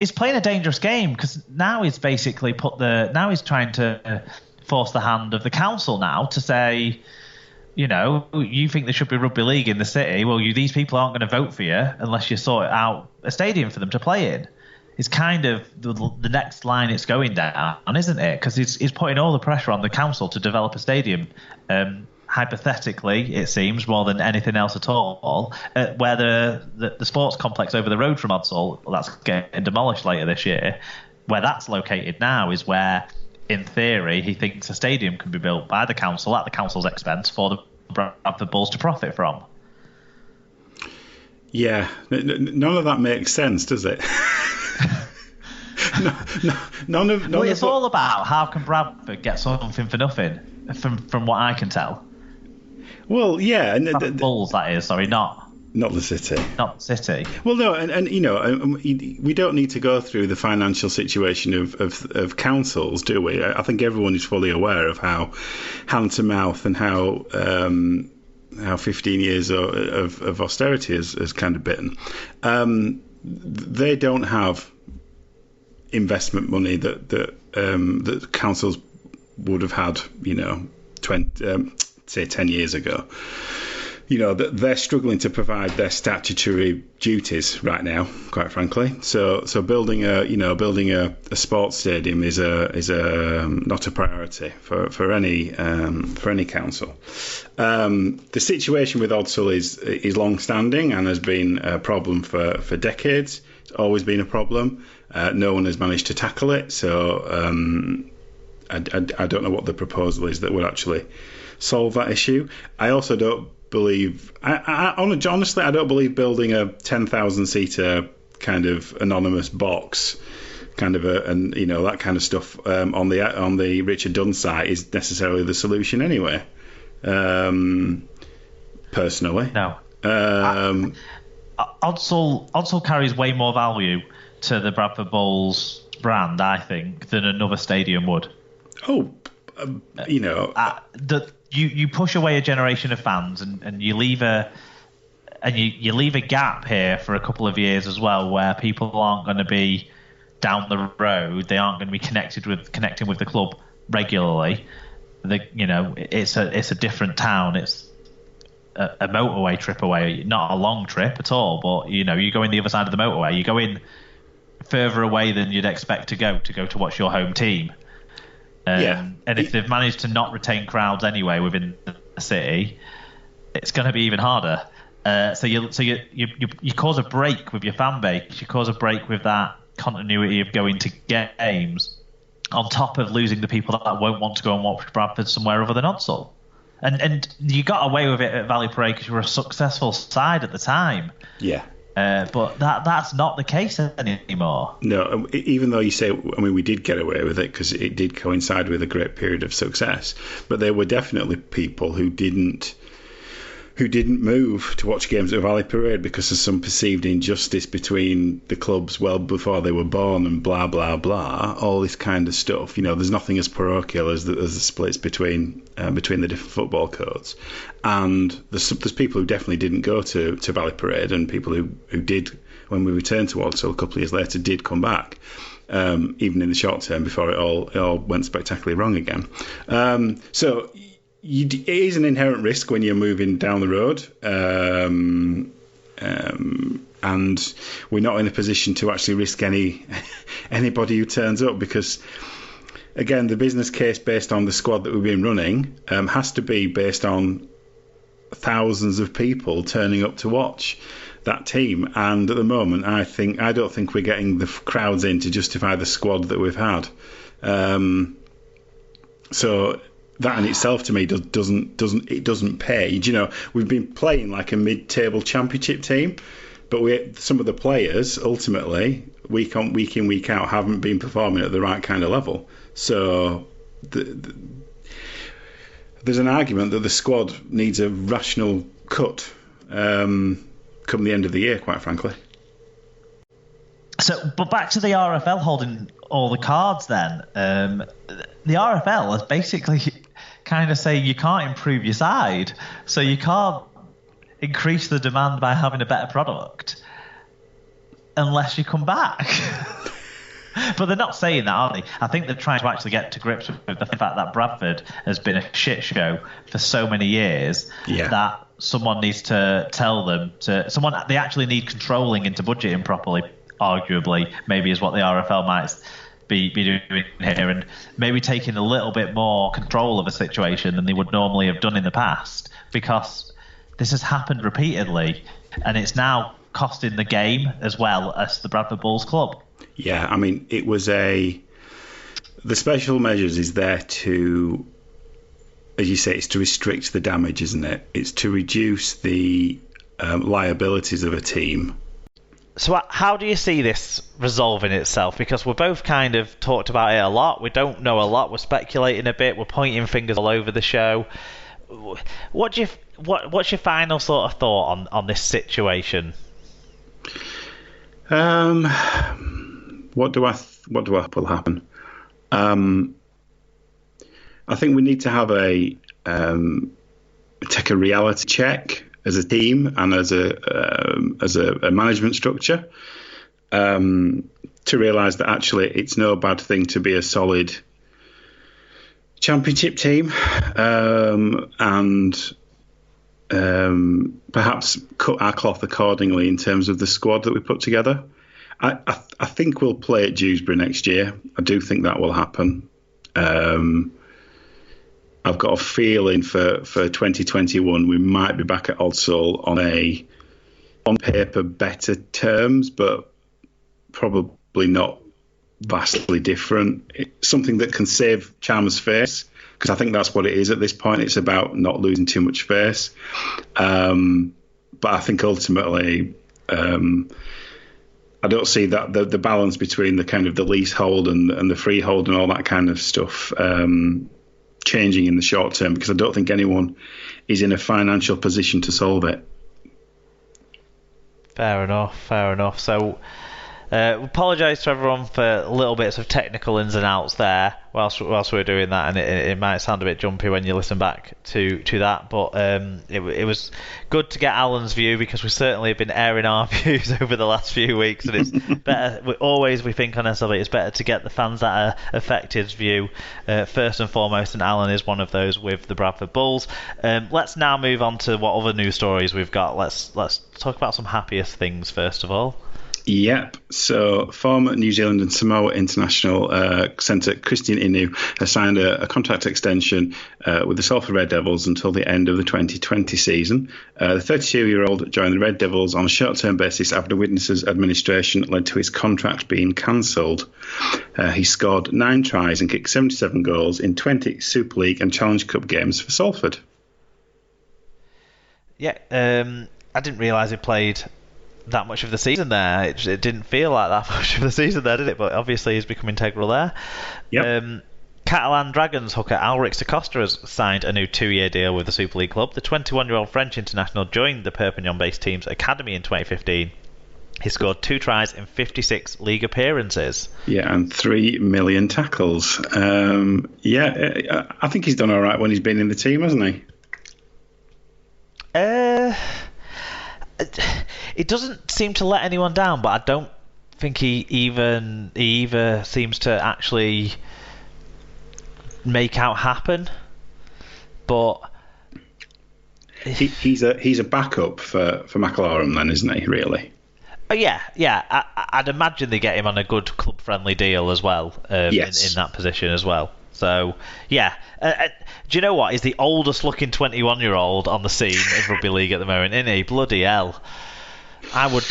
he's playing a dangerous game because now he's basically he's trying to force the hand of the council now to say, you know, you think there should be rugby league in the city. Well, these people aren't going to vote for you unless you sort out a stadium for them to play in. It's kind of the next line it's going down, isn't it? Because he's putting all the pressure on the council to develop a stadium. Hypothetically, it seems, more than anything else at all, where the sports complex over the road from Odsall, that's getting demolished later this year, where that's located now is where, in theory, he thinks a stadium can be built by the council at the council's expense for the Bradford Bulls to profit from. Yeah, none of that makes sense, does it? None of it's all about how can Bradford get something for nothing, from what I can tell. Well, yeah, and the Bulls, that is. Sorry, not the city. Not the city. Well, no, and you know, we don't need to go through the financial situation of councils, do we? I think everyone is fully aware of how hand to mouth and how 15 years of austerity has kind of bitten. They don't have investment money that councils would have had, you know, 10 years ago. You know, that they're struggling to provide their statutory duties right now, quite frankly. So building a sports stadium is not a priority for any council. The situation with Odsall is long-standing and has been a problem for decades. It's always been a problem. No one has managed to tackle it. So I don't know what the proposal is that would actually solve that issue. I also don't believe, honestly, I don't believe building a 10,000-seater kind of anonymous box, kind of and you know, that kind of stuff on the Richard Dunn site is necessarily the solution anyway. Personally, no. Odsall carries way more value to the Bradford Bulls brand, I think, than another stadium would. Oh, you know. You push away a generation of fans and you leave a gap here for a couple of years as well, where people aren't going to be down the road. They aren't going to be connecting with the club regularly. It's a different town. It's a motorway trip away, not a long trip at all. But you know, you go in the other side of the motorway. You go in further away than you'd expect to go to watch your home team. And if they've managed to not retain crowds anyway within the city, it's going to be even harder. So you cause a break with your fan base. You cause a break with that continuity of going to games, on top of losing the people that won't want to go and watch Bradford somewhere other than Odsall. And you got away with it at Valley Parade because you were a successful side at the time. Yeah. But that's not the case anymore. No, even though you say, I mean, we did get away with it because it did coincide with a great period of success. But there were definitely people who didn't move to watch games at Valley Parade because of some perceived injustice between the clubs well before they were born and blah, blah, blah, all this kind of stuff. You know, there's nothing as parochial as the splits between the different football codes. And there's people who definitely didn't go to Valley Parade, and people who did, when we returned to Walsall a couple of years later, did come back. Even in the short term before it all went spectacularly wrong again. So it is an inherent risk when you're moving down the road, and we're not in a position to actually risk anybody who turns up, because, again, the business case based on the squad that we've been running has to be based on thousands of people turning up to watch that team. And at the moment, I don't think we're getting the crowds in to justify the squad that we've had. So that in itself, to me, doesn't pay. You know, we've been playing like a mid-table championship team, but some of the players ultimately, week in, week out, haven't been performing at the right kind of level. So there's an argument that the squad needs a rational cut come the end of the year, quite frankly. So, but back to the RFL holding all the cards then. The RFL is basically kind of saying you can't improve your side, so you can't increase the demand by having a better product unless you come back. But they're not saying that, are they? I think they're trying to actually get to grips with the fact that Bradford has been a shit show for so many years that someone needs to tell them they actually need controlling into budgeting properly, arguably, maybe is what the RFL might be doing here, and maybe taking a little bit more control of a situation than they would normally have done in the past, because this has happened repeatedly and it's now costing the game as well as the Bradford Bulls club. Yeah, I mean, the special measures is there to, as you say, it's to restrict the damage, isn't it? It's to reduce the liabilities of a team. So how do you see this resolving itself? Because we're both kind of talked about it a lot. We don't know a lot. We're speculating a bit. We're pointing fingers all over the show. What's your final sort of thought on this situation? What do I hope will happen? I think we need to have take a reality check as a team and as a management structure, to realise that actually it's no bad thing to be a solid championship team, and perhaps cut our cloth accordingly in terms of the squad that we put together. I think we'll play at Dewsbury next year. I do think that will happen. I've got a feeling for 2021 we might be back at Old Soul on paper better terms, but probably not vastly different. It's something that can save Chalmers' face, because I think that's what it is at this point. It's about not losing too much face. But I think ultimately, I don't see that the balance between the kind of the leasehold and the freehold and all that kind of stuff changing in the short term, because I don't think anyone is in a financial position to solve it. Fair enough. So we apologise to everyone for little bits of technical ins and outs there whilst we're doing that, and it might sound a bit jumpy when you listen back to that, but it was good to get Alan's view, because we certainly have been airing our views over the last few weeks, and it's better. We think on SLP it's better to get the fans that are affected's view first and foremost, and Alan is one of those with the Bradford Bulls. Let's now move on to what other news stories we've got. Let's talk about some happiest things first of all. Yep. So former New Zealand and Samoa international centre Christian Inu has signed a contract extension with the Salford Red Devils until the end of the 2020 season. The 32-year-old joined the Red Devils on a short-term basis after witnesses' administration led to his contract being cancelled. He scored 9 tries and kicked 77 goals in 20 Super League and Challenge Cup games for Salford. Yeah, I didn't realise he played that much of the season there. It didn't feel like that much of the season there, did it? But obviously he's become integral there. Yep. Catalan Dragons hooker Alrix Acosta has signed a new 2-year deal with the Super League club. The 21-year-old French international joined the Perpignan-based team's academy in 2015. He scored 2 tries in 56 league appearances. Yeah, and 3 million tackles. I think he's done all right when he's been in the team, hasn't he? It doesn't seem to let anyone down, but I don't think he either seems to actually make out happen. But he's a backup for McLaren then, isn't he? Really? Yeah. I'd imagine they get him on a good club-friendly deal as well. Yes. in that position as well. So yeah. Do you know what? He's the oldest-looking 21-year-old on the scene of rugby league at the moment, isn't he? Bloody hell! I would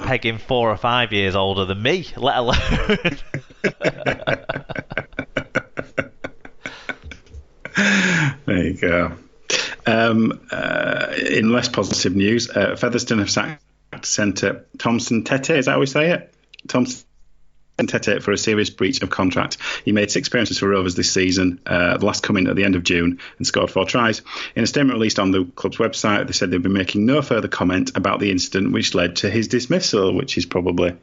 peg him 4 or 5 years older than me, let alone. There you go. In less positive news, Featherstone have sacked centre Thompson Tete. Is that how we say it? Thompson Tete for a serious breach of contract. He made 6 appearances for Rovers this season, the last coming at the end of June, and scored 4 tries. In a statement released on the club's website, they said they've been making no further comment about the incident which led to his dismissal, which is probably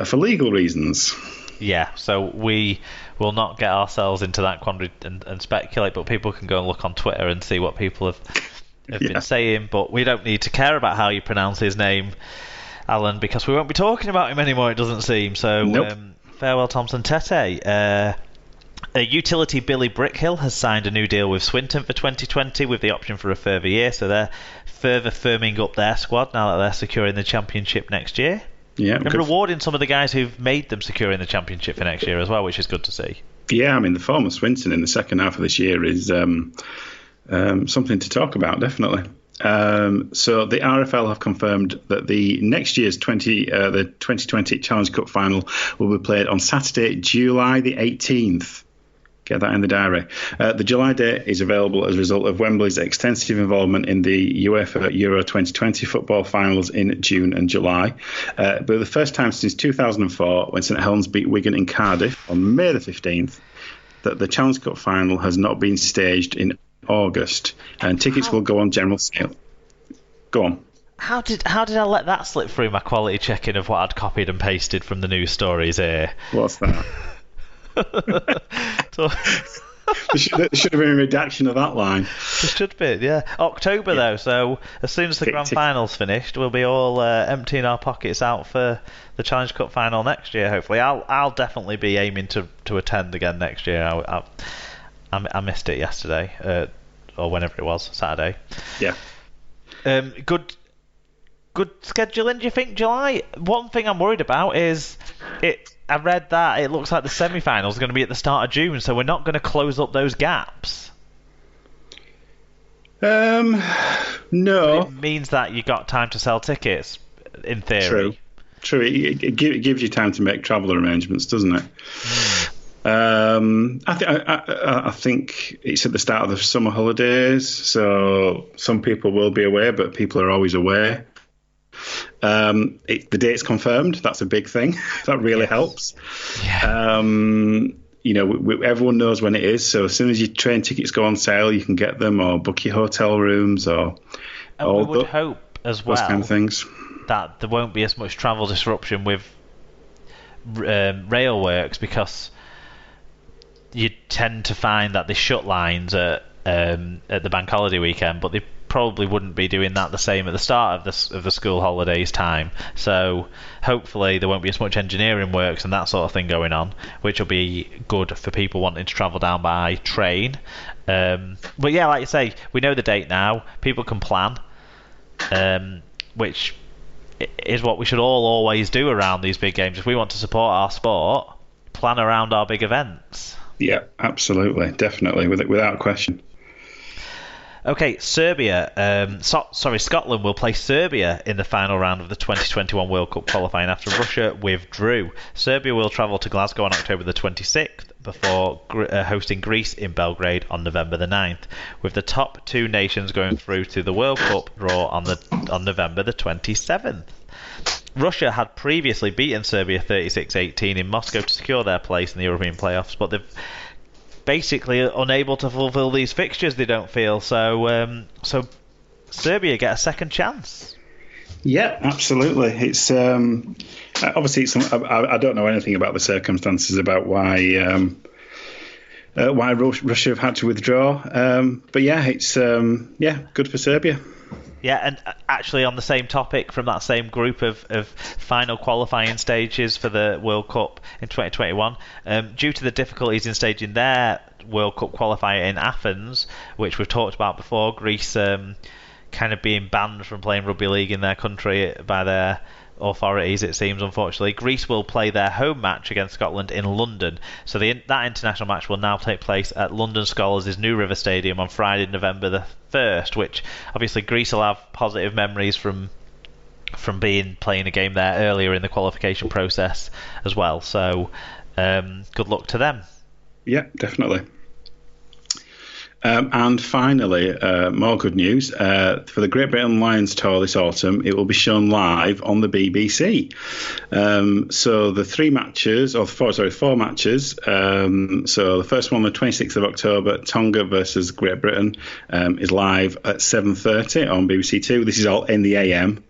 for legal reasons. Yeah, so we will not get ourselves into that quandary and speculate, but people can go and look on Twitter and see what people have been saying, but we don't need to care about how you pronounce his name, Alan, because we won't be talking about him anymore, it doesn't seem. So nope. farewell Thompson Tete. Utility Billy Brickhill has signed a new deal with Swinton for 2020 with the option for a further year, so they're further firming up their squad now that they're securing the championship next year. Yeah, and rewarding some of the guys who've made them securing the championship for next year as well, which is good to see. Yeah, I mean, the form of Swinton in the second half of this year is something to talk about, definitely. So the RFL have confirmed that the next year's the 2020 Challenge Cup final will be played on Saturday, July the 18th. Get that in the diary. The July date is available as a result of Wembley's extensive involvement in the UEFA Euro 2020 football finals in June and July. But the first time since 2004, when St Helens beat Wigan in Cardiff on May the 15th, that the Challenge Cup final has not been staged in August, and tickets will go on general sale. Go on. How did I let that slip through my quality checking of what I'd copied and pasted from the news stories here? What's that? There should have been a redaction of that line. There should be, yeah. October though, so as soon as the grand final's finished, we'll be all emptying our pockets out for the Challenge Cup final next year. Hopefully, I'll definitely be aiming to attend again next year. I missed it yesterday, or whenever it was, Saturday. Yeah. Good scheduling, do you think, July? One thing I'm worried about is I read that it looks like the semi-finals are going to be at the start of June, so we're not going to close up those gaps. No. But it means that you got time to sell tickets, in theory. True. It gives you time to make travel arrangements, doesn't it? I think it's at the start of the summer holidays, so some people will be away, but people are always away. The date's confirmed. That's a big thing. That really helps. Yeah. Everyone knows when it is. So as soon as your train tickets go on sale, you can get them or book your hotel rooms or. And we would hope as well those kind of things that there won't be as much travel disruption with rail works, because you tend to find that they shut lines at the bank holiday weekend, but they probably wouldn't be doing that the same at the start of the school holidays time. So hopefully there won't be as much engineering works and that sort of thing going on, which will be good for people wanting to travel down by train. But yeah, like you say, we know the date now. People can plan, which is what we should all always do around these big games. If we want to support our sport, plan around our big events. Yeah, absolutely, definitely, without question. Okay, Scotland will play Serbia in the final round of the 2021 World Cup qualifying after Russia withdrew. Serbia will travel to Glasgow on October the 26th before hosting Greece in Belgrade on November the 9th, with the top two nations going through to the World Cup draw on November the 27th. Russia had previously beaten Serbia 36-18 in Moscow to secure their place in the European playoffs, but they've basically unable to fulfill these fixtures, they don't feel. So Serbia get a second chance. Yeah, absolutely. It's obviously I don't know anything about the circumstances about why Russia have had to withdraw. But yeah, it's good for Serbia. Yeah, and actually on the same topic, from that same group of final qualifying stages for the World Cup in 2021, due to the difficulties in staging their World Cup qualifier in Athens, which we've talked about before, Greece kind of being banned from playing rugby league in their country by their authorities, it seems, unfortunately. Greece will play their home match against Scotland in London. So that international match will now take place at London Scholars' New River Stadium on Friday, November the 1st, which obviously Greece will have positive memories from playing a game there earlier in the qualification process as well. So good luck to them. Yeah, definitely. And finally, more good news. For the Great Britain Lions Tour this autumn, it will be shown live on the BBC. So the four matches. So the first one, the 26th of October, Tonga versus Great Britain, is live at 7:30 on BBC Two. This is all in the AM.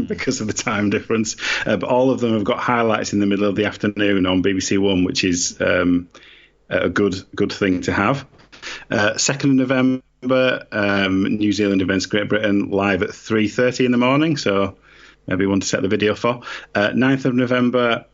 Because of the time difference. But all of them have got highlights in the middle of the afternoon on BBC One, which is a good thing to have. 2nd of November, New Zealand against Great Britain live at 3:30 in the morning, so maybe one to set the video for. 9th of November,